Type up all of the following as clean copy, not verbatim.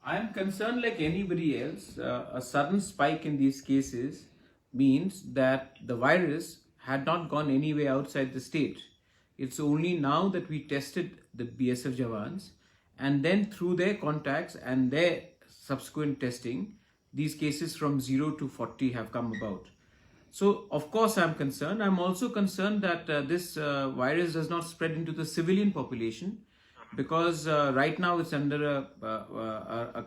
I'm concerned like anybody else. A sudden spike in these cases means that the virus had not gone anywhere outside the state. It's only now that we tested the BSF Jawans, and then through their contacts and their subsequent testing, these cases from 0 to 40 have come about. So, of course, I'm concerned. I'm also concerned that this virus does not spread into the civilian population, because right now it's under a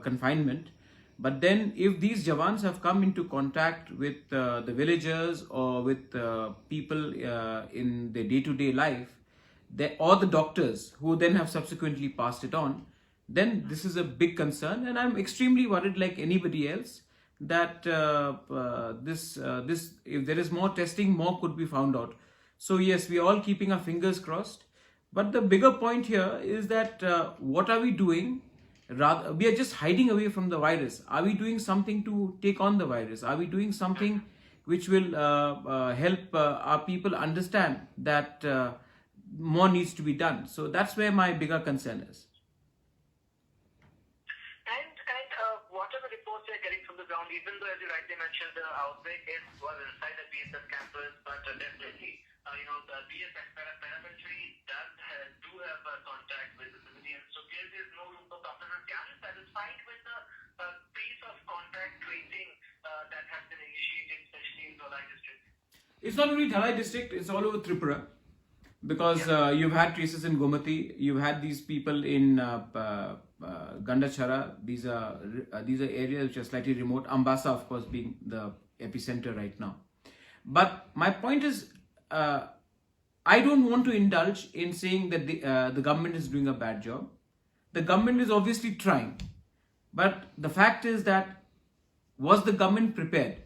confinement. But then, if these Jawans have come into contact with the villagers or with people in their day-to-day life, or the doctors who then have subsequently passed it on, then this is a big concern, and I'm extremely worried, like anybody else, that this if there is more testing, more could be found out. So yes, we are all keeping our fingers crossed. But the bigger point here is that what are we doing? Rather, we are just hiding away from the virus. Are we doing something to take on the virus? Are we doing something which will help our people understand that more needs to be done? So that's where my bigger concern is. What are the reports you're getting from the ground? Even though, as you rightly mentioned, the outbreak was inside the BSF campus, but definitely, the BSF paramilitary do have contact with the civilians. So there is no room for compromise. Are you satisfied with the pace of contact tracing that has been initiated, especially in Dhalai district? It's not only Dhalai district; it's all over Tripura. Because you've had traces in Gomati, you've had these people in Gandachara. These are areas which are slightly remote. Ambasa, of course, being the epicenter right now. But my point is, I don't want to indulge in saying that the government is doing a bad job. The government is obviously trying, but the fact is that, was the government prepared?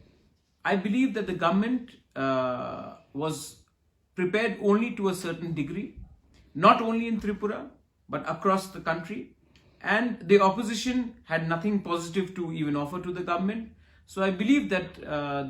I believe that the government was prepared only to a certain degree, not only in Tripura, but across the country. And the opposition had nothing positive to even offer to the government. So I believe that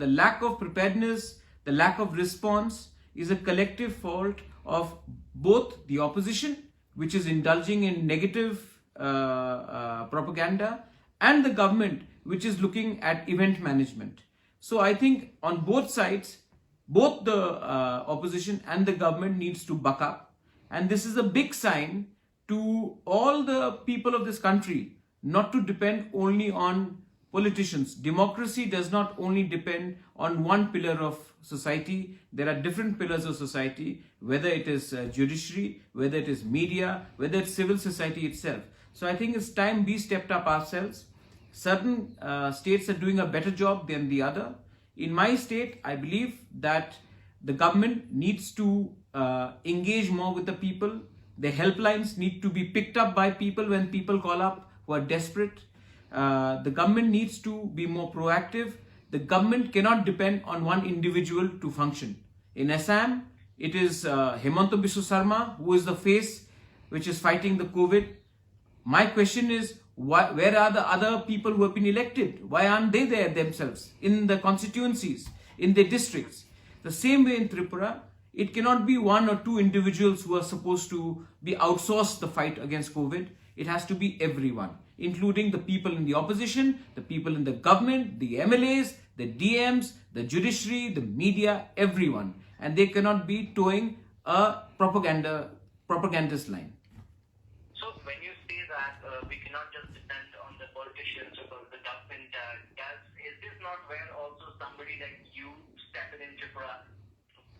the lack of preparedness, the lack of response is a collective fault of both the opposition, which is indulging in negative propaganda, and the government, which is looking at event management. So I think on both sides, both the opposition and the government needs to buck up. And this is a big sign to all the people of this country not to depend only on politicians. Democracy does not only depend on one pillar of society. There are different pillars of society, whether it is judiciary, whether it is media, whether it's civil society itself. So I think it's time we stepped up ourselves. Certain states are doing a better job than the other. In my state, I believe that the government needs to engage more with the people. The helplines need to be picked up by people when people call up who are desperate. The government needs to be more proactive. The government cannot depend on one individual to function. In Assam, it is Himanta Biswa Sarma who is the face which is fighting the COVID. My question is, where are the other people who have been elected? Why aren't they there themselves in the constituencies, in their districts? The same way in Tripura, it cannot be one or two individuals who are supposed to be outsourced the fight against COVID. It has to be everyone, including the people in the opposition, the people in the government, the MLAs, the DMs, the judiciary, the media, everyone. And they cannot be towing a propagandist line. So when you say that we cannot just depend on the politicians because the government is this not where also somebody like you step in Tripura,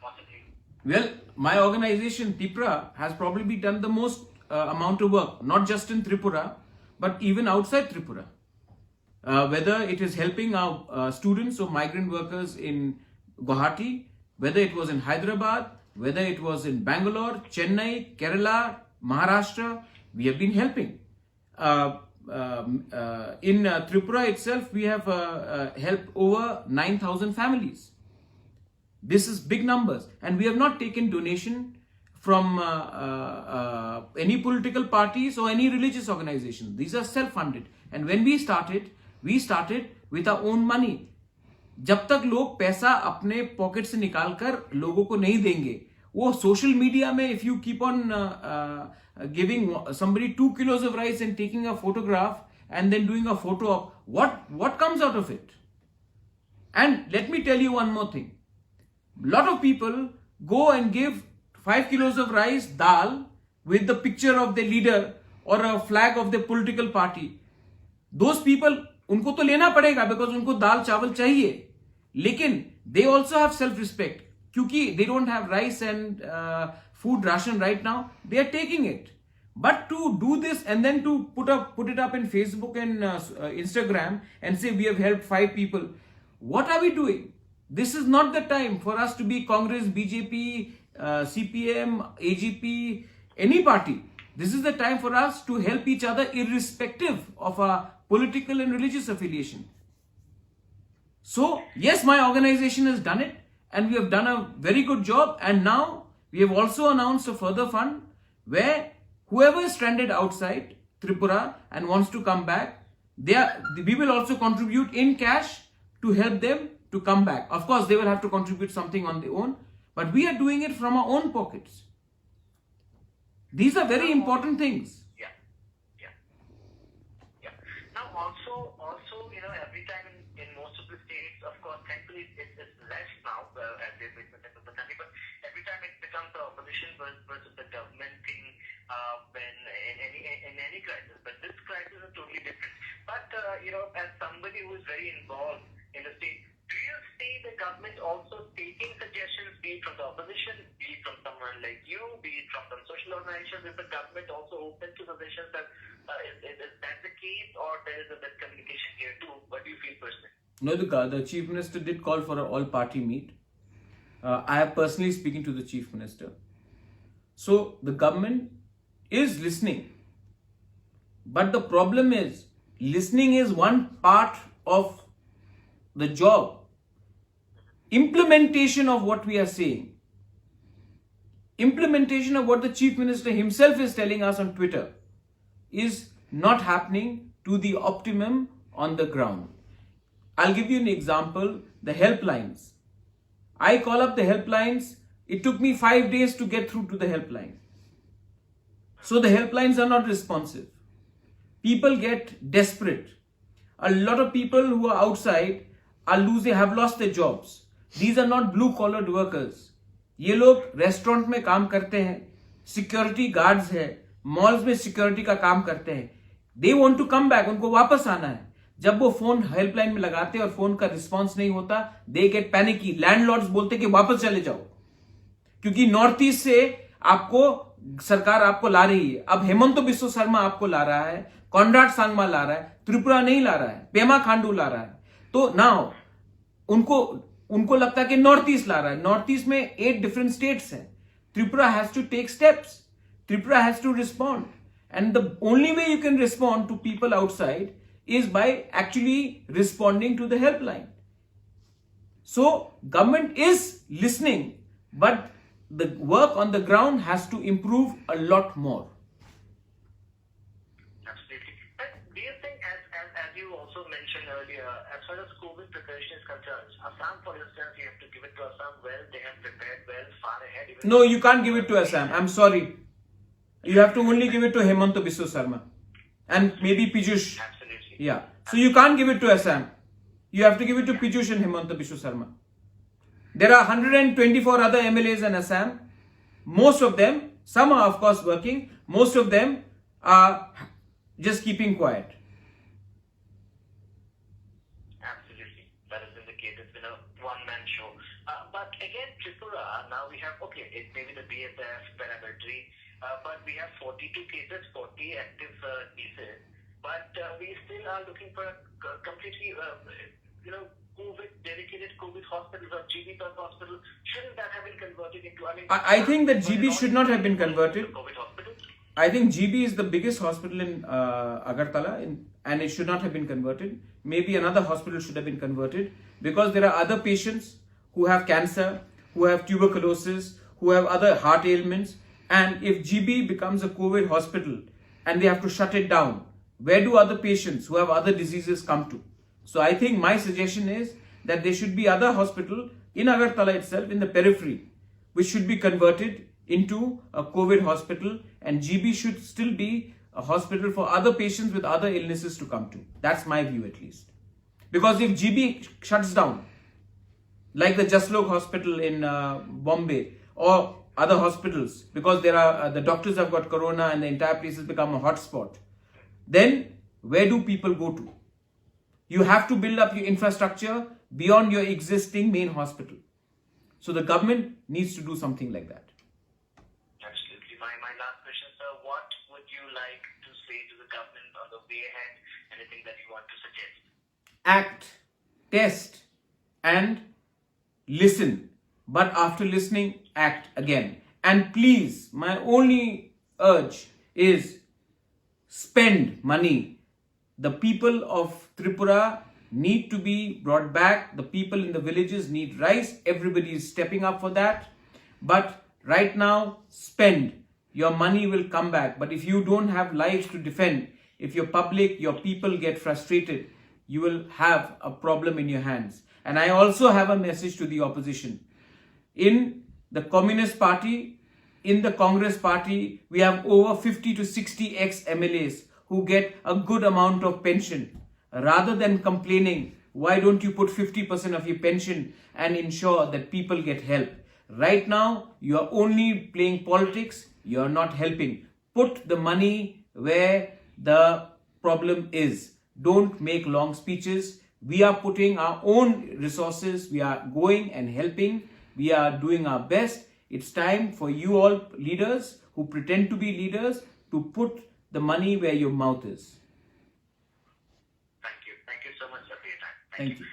possibly? Well, my organization, Tripura, has probably done the most amount of work, not just in Tripura, but even outside Tripura. Whether it is helping our students or migrant workers in Guwahati, whether it was in Hyderabad, whether it was in Bangalore, Chennai, Kerala, Maharashtra, we have been helping. In Tripura itself, we have helped over 9,000 families. This is big numbers, and we have not taken donation from any political parties or any religious organization. These are self-funded. And when we started with our own money. जब तक लोग पैसा अपने pocket से निकालकर लोगों को नहीं देंगे, वो सोशल मीडिया में if you keep on giving somebody 2 kilos of rice and taking a photograph and then doing a photo op. What comes out of it? And let me tell you one more thing. A lot of people go and give 5 kilos of rice, dal, with the picture of the leader or a flag of the political party. Those people, उनको तो लेना पड़ेगा because उनको दाल चावल चाहिए. लेकिन they also have self-respect. क्योंकि they don't have rice and food ration right now, they are taking it. But to do this and then to put it up in Facebook and Instagram and say we have helped 5 people, what are we doing? This is not the time for us to be Congress, BJP, CPM, AGP, any party. This is the time for us to help each other irrespective of our political and religious affiliation. So, yes, my organization has done it and we have done a very good job, and now we have also announced a further fund where whoever is stranded outside Tripura and wants to come back, we will also contribute in cash to help them to come back. Of course, they will have to contribute something on their own, but we are doing it from our own pockets. These are very important things. Now, also, every time in most of the states, of course, thankfully it's less now as they've witnessed the country, but every time it becomes the opposition versus the government thing when in any crisis. But this crisis is totally different. But as somebody who is very involved in the state, do you see the government also taking suggestions, be it from the opposition, be it from someone like you, be it from some social organizations? Is the government also open to suggestions? That is that the case, or there is a miscommunication here too? What do you feel personally? No, the Chief Minister did call for an all-party meet. I am personally speaking to the Chief Minister. So the government is listening. But the problem is, listening is one part of the job. Implementation of what we are saying, implementation of what the Chief Minister himself is telling us on Twitter is not happening to the optimum on the ground. I'll give you an example, the helplines. I call up the helplines, it took me 5 days to get through to the helpline. So the helplines are not responsive. People get desperate. A lot of people who are outside have lost their jobs. These are not blue-collared workers. ये लोग restaurant में काम करते हैं, security guards है, malls में security का काम करते हैं. They want to come back, उनको वापस आना है. जब वो फोन हेल्पलाइन में लगाते हैं और फोन का रिस्पांस नहीं होता, they get panicky. लैंडलॉर्ड्स बोलते कि वापस चले जाओ, क्योंकि नॉर्थ ईस्ट से सरकार आपको ला रही है. अब हेमंत बिस्वा शर्मा आपको ला रहा है, कॉनराड सांगमा ला रहा है, त्रिपुरा नहीं ला रहा है, पेमा खांडू ला रहा है. तो नाउ उनको लगता है कि नॉर्थ ईस्ट ला रहा है. नॉर्थ ईस्ट में 8 डिफरेंट स्टेट्स हैं. Tripura has to take steps. Tripura has to respond, and the only way you can respond to people outside is by actually responding to the helpline. So government is listening, but the work on the ground has to improve a lot more. Absolutely. But do you think, as you also mentioned earlier, as far as COVID preparation is concerned, Assam, for instance, you have to give it to Assam well. They have prepared well, far ahead. No, you can't give it to Assam. I'm sorry. You have to only give it to Hemanta Biswa Sarma and maybe Piyush. Yeah. So you can't give it to Assam. You have to give it to Piyush and Hemanta Biswa Sarma. There are 124 other MLAs in Assam. Most of them, some are of course working. Most of them are just keeping quiet. Absolutely. That has been the case. It's been a one-man show. But again, Tripura, now we have, it may be the BSF, paramilitary, but we have 42 cases, 40 active cases. But we still are looking for a completely, dedicated COVID hospitals or GB type hospital. Shouldn't that have been converted into? I think that GB should not have been converted. COVID hospital. I think GB is the biggest hospital in Agartala, and it should not have been converted. Maybe another hospital should have been converted, because there are other patients who have cancer, who have tuberculosis, who have other heart ailments. And if GB becomes a COVID hospital and they have to shut it down, where do other patients who have other diseases come to? So I think my suggestion is that there should be other hospital in Agartala itself, in the periphery, which should be converted into a COVID hospital, and GB should still be a hospital for other patients with other illnesses to come to. That's my view at least. Because if GB shuts down, like the Jaslok Hospital in Bombay or other hospitals, because there are the doctors have got corona and the entire place has become a hotspot, then where do people go to? You have to build up your infrastructure beyond your existing main hospital. So the government needs to do something like that. Absolutely. My last question, sir. What would you like to say to the government on the way ahead? Anything that you want to suggest? Act, test, and listen. But after listening, act again. And please, my only urge is spend money. The people of Tripura need to be brought back. The people in the villages need rice. Everybody is stepping up for that. But right now, spend. Your money will come back. But if you don't have lives to defend, if your public, your people get frustrated, you will have a problem in your hands. And I also have a message to the opposition. In the Communist Party, in the Congress Party, we have over 50 to 60 ex-MLAs who get a good amount of pension. Rather than complaining, why don't you put 50% of your pension and ensure that people get help? Right now, you are only playing politics, you are not helping. Put the money where the problem is. Don't make long speeches. We are putting our own resources, we are going and helping, we are doing our best. It's time for you all leaders who pretend to be leaders to put the money where your mouth is. Thank you. Thank you so much, sir, for your time. Thank you.